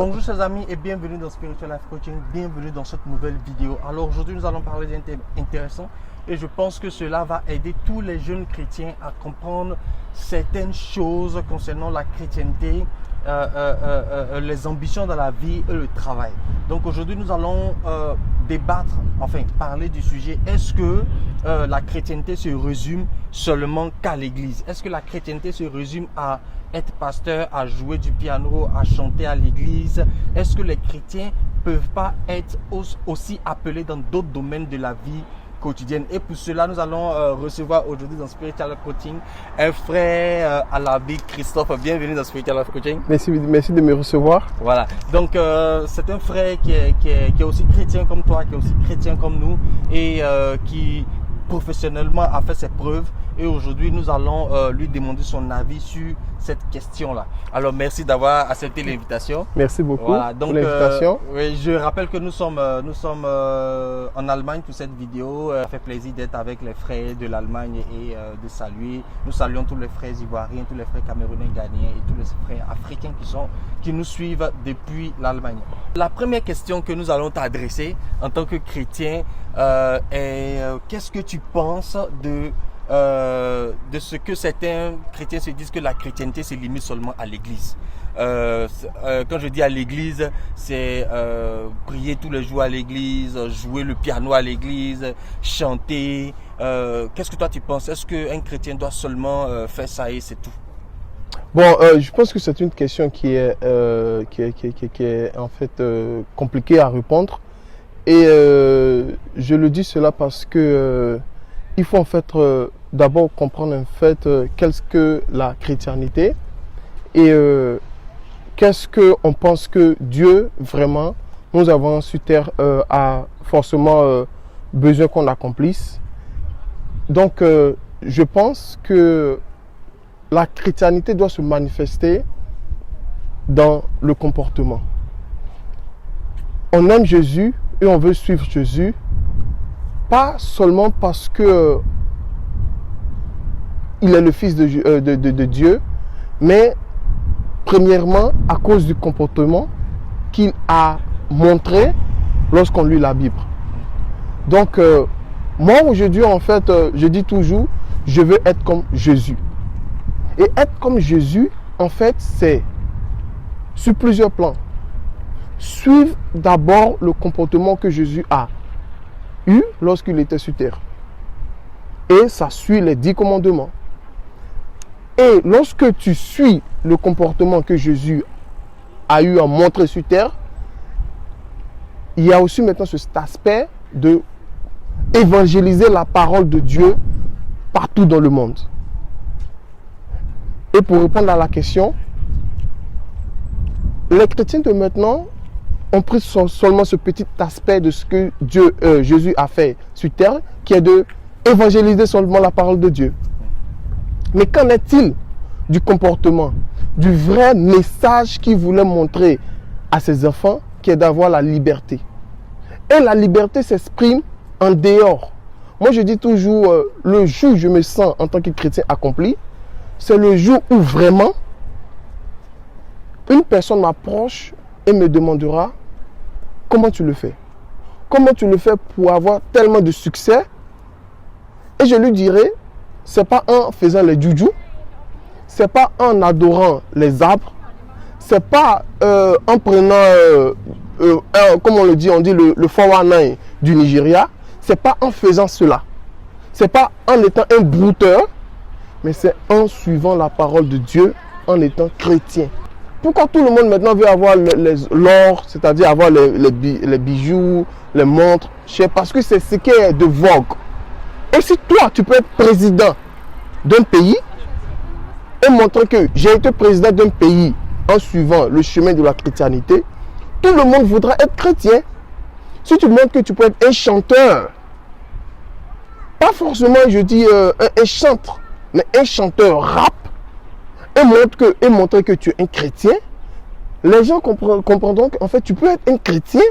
Bonjour chers amis et bienvenue dans Spiritual Life Coaching, bienvenue dans cette nouvelle vidéo. Alors aujourd'hui nous allons parler d'un thème intéressant et je pense que cela va aider tous les jeunes chrétiens à comprendre certaines choses concernant la chrétienté, les ambitions dans la vie et le travail. Donc aujourd'hui nous allons débattre, enfin parler du sujet, est-ce que la chrétienté se résume seulement qu'à l'église? Est-ce que la chrétienté se résume à être pasteur, à jouer du piano, à chanter à l'église? Est-ce que les chrétiens peuvent pas être aussi appelés dans d'autres domaines de la vie quotidienne? Et pour cela, nous allons recevoir aujourd'hui dans Spiritual Life Coaching un frère à la vie, Christophe. Bienvenue dans Spiritual Life Coaching. Merci de me recevoir. Voilà, donc c'est un frère qui est aussi chrétien comme toi, qui est aussi chrétien comme nous et qui professionnellement a fait ses preuves. Et aujourd'hui, nous allons lui demander son avis sur cette question-là. Alors, merci d'avoir accepté l'invitation. Merci beaucoup pour l'invitation. Oui, je rappelle que nous sommes en Allemagne pour cette vidéo. Ça fait plaisir d'être avec les frères de l'Allemagne et de saluer. Nous saluons tous les frères ivoiriens, tous les frères camerounais, ghanéens et tous les frères africains qui nous suivent depuis l'Allemagne. La première question que nous allons t'adresser en tant que chrétien est qu'est-ce que tu penses de ce que certains chrétiens se disent que la chrétienté se limite seulement à l'église. Quand je dis à l'église, c'est prier tous les jours à l'église, jouer le piano à l'église, chanter. Qu'est-ce que toi tu penses? Est-ce qu'un chrétien doit seulement faire ça et c'est tout? Bon, je pense que c'est une question qui est en fait compliquée à répondre. Et je le dis cela parce que il faut en fait d'abord comprendre en fait qu'est-ce que la chrétienté et qu'est-ce que on pense que Dieu vraiment nous avons sur terre a forcément besoin qu'on accomplisse. Donc je pense que la chrétienté doit se manifester dans le comportement. On aime Jésus et on veut suivre Jésus, pas seulement parce que il est le Fils de Dieu, mais premièrement à cause du comportement qu'il a montré lorsqu'on lit la Bible. Donc, moi aujourd'hui, en fait, je dis toujours, je veux être comme Jésus. Et être comme Jésus, en fait, c'est sur plusieurs plans. Suivre d'abord le comportement que Jésus a eu lorsqu'il était sur terre. Et ça suit les 10 commandements. Et lorsque tu suis le comportement que Jésus a eu à montrer sur terre, il y a aussi maintenant cet aspect de évangéliser la parole de Dieu partout dans le monde. Et pour répondre à la question, les chrétiens de maintenant ont pris seulement ce petit aspect de ce que Jésus a fait sur terre, qui est de évangéliser seulement la parole de Dieu. Mais qu'en est-il du comportement, du vrai message qu'il voulait montrer à ses enfants, qui est d'avoir la liberté? Et la liberté s'exprime en dehors. Moi, je dis toujours, le jour où je me sens en tant que chrétien accompli, c'est le jour où vraiment une personne m'approche et me demandera comment tu le fais. Comment tu le fais pour avoir tellement de succès? Et je lui dirai, c'est pas en faisant les juju, c'est pas en adorant les arbres, c'est pas en prenant, comme on le dit, on dit le 419 du Nigeria, c'est pas en faisant cela, c'est pas en étant un brouteur, mais c'est en suivant la parole de Dieu, en étant chrétien. Pourquoi tout le monde maintenant veut avoir l'or, c'est-à-dire avoir les bijoux, les montres? Parce que c'est ce qui est de vogue. Et si toi, tu peux être président d'un pays et montrer que j'ai été président d'un pays en suivant le chemin de la chrétienté, tout le monde voudra être chrétien. Si tu montres que tu peux être un chanteur, pas forcément, je dis, un chanteur, mais un chanteur rap, et montrer que tu es un chrétien, les gens comprendront qu'en fait, tu peux être un chrétien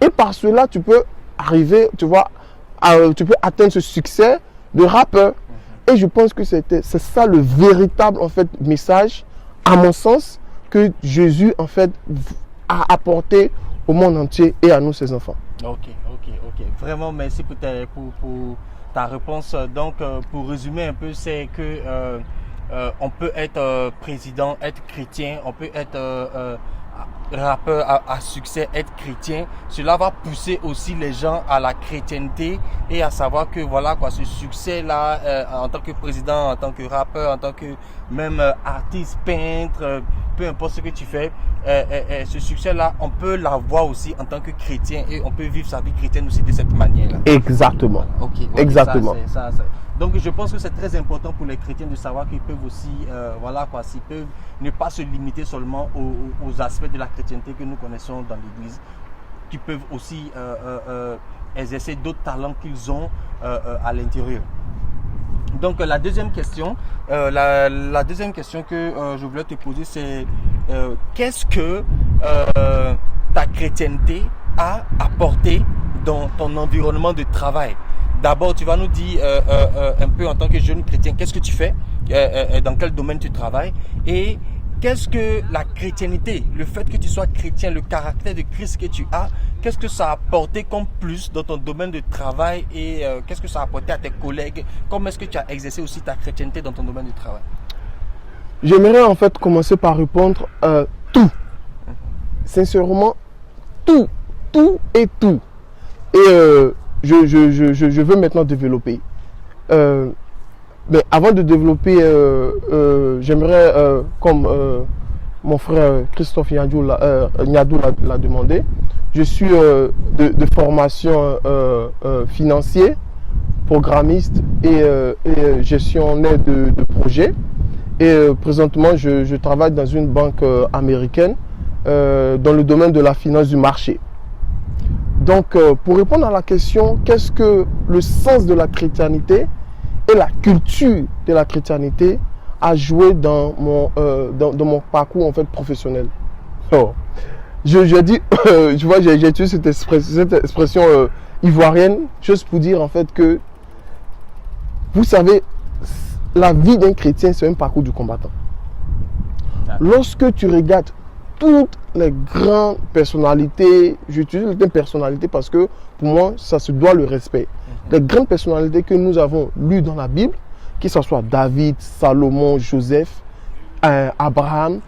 et par cela, tu peux arriver, tu vois, tu peux atteindre ce succès de rappeur. Et je pense que c'est ça le véritable en fait, message, à mon sens, que Jésus en fait à apporter au monde entier et à nous, ses enfants. Ok. Vraiment, merci pour ta réponse. Donc, pour résumer un peu, c'est que on peut être président, être chrétien, on peut être rappeur à succès, être chrétien. Cela va pousser aussi les gens à la chrétienté et à savoir que voilà quoi, ce succès-là, en tant que président, en tant que rappeur, en tant que même artiste, peintre, peu importe ce que tu fais, ce succès-là, on peut l'avoir aussi en tant que chrétien et on peut vivre sa vie chrétienne aussi de cette manière-là. Exactement. Ok. Exactement. Ça. Donc je pense que c'est très important pour les chrétiens de savoir qu'ils peuvent aussi, voilà quoi, s'ils peuvent ne pas se limiter seulement aux aspects de la chrétienté que nous connaissons dans l'Église, qu'ils peuvent aussi exercer d'autres talents qu'ils ont à l'intérieur. Donc la deuxième question, la deuxième question que je voulais te poser, c'est qu'est-ce que ta chrétienté a apporté dans ton environnement de travail? D'abord, tu vas nous dire un peu en tant que jeune chrétien, qu'est-ce que tu fais, dans quel domaine tu travailles et qu'est-ce que la chrétienté, le fait que tu sois chrétien, le caractère de Christ que tu as, qu'est-ce que ça a apporté comme plus dans ton domaine de travail et qu'est-ce que ça a apporté à tes collègues? Comment est-ce que tu as exercé aussi ta chrétienté dans ton domaine de travail? J'aimerais en fait commencer par répondre tout. Sincèrement, tout. Et je veux maintenant développer. Mais avant de développer, j'aimerais, comme mon frère Christophe Niadou l'a demandé, je suis de formation financier, programmiste et gestionnaire de projet. Et présentement, je travaille dans une banque américaine dans le domaine de la finance du marché. Donc, pour répondre à la question, qu'est-ce que le sens de la chrétienté et la culture de la chrétienté a joué dans mon parcours en fait professionnel? Je dis, tu vois, j'ai utilisé cette expression ivoirienne, juste pour dire en fait que, vous savez, la vie d'un chrétien, c'est un parcours du combattant. Lorsque tu regardes toutes les grandes personnalités, j'utilise le terme personnalité parce que pour moi, ça se doit le respect. Les grandes personnalités que nous avons lues dans la Bible, que ce soit David, Salomon, Joseph, Abraham,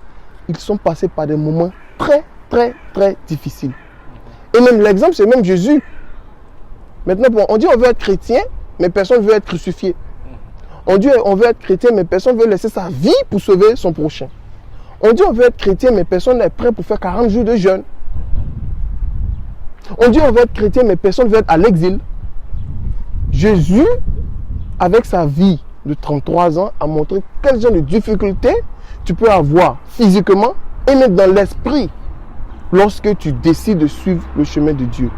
ils sont passés par des moments très difficiles. Et même l'exemple, c'est même Jésus. Maintenant, on dit on veut être chrétien, mais personne ne veut être crucifié. On dit on veut être chrétien, mais personne ne veut laisser sa vie pour sauver son prochain. On dit on veut être chrétien, mais personne n'est prêt pour faire 40 jours de jeûne. On dit on veut être chrétien, mais personne ne veut être à l'exil. Jésus, avec sa vie de 33 ans, a montré quel genre de difficultés tu peux avoir physiquement et même dans l'esprit lorsque tu décides de suivre le chemin de Dieu.